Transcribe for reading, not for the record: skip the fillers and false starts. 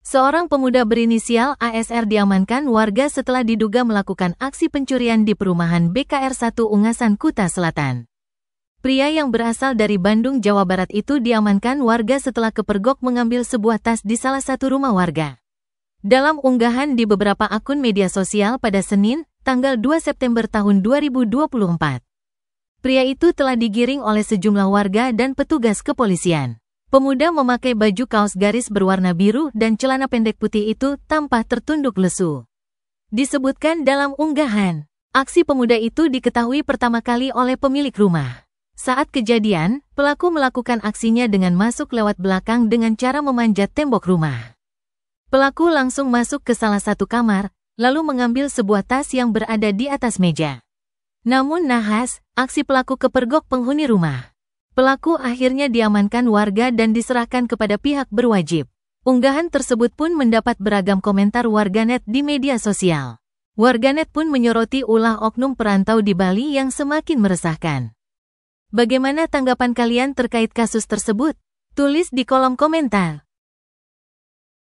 Seorang pemuda berinisial ASR diamankan warga setelah diduga melakukan aksi pencurian di perumahan BKR 1 Ungasan, Kuta Selatan. Pria yang berasal dari Bandung, Jawa Barat itu diamankan warga setelah kepergok mengambil sebuah tas di salah satu rumah warga. Dalam unggahan di beberapa akun media sosial pada Senin, tanggal 2 September tahun 2024. Pria itu telah digiring oleh sejumlah warga dan petugas kepolisian. Pemuda memakai baju kaos garis berwarna biru dan celana pendek putih itu tampak tertunduk lesu. Disebutkan dalam unggahan, aksi pemuda itu diketahui pertama kali oleh pemilik rumah. Saat kejadian, pelaku melakukan aksinya dengan masuk lewat belakang dengan cara memanjat tembok rumah. Pelaku langsung masuk ke salah satu kamar, lalu mengambil sebuah tas yang berada di atas meja. Namun nahas, aksi pelaku kepergok penghuni rumah. Pelaku akhirnya diamankan warga dan diserahkan kepada pihak berwajib. Unggahan tersebut pun mendapat beragam komentar warganet di media sosial. Warganet pun menyoroti ulah oknum perantau di Bali yang semakin meresahkan. Bagaimana tanggapan kalian terkait kasus tersebut? Tulis di kolom komentar.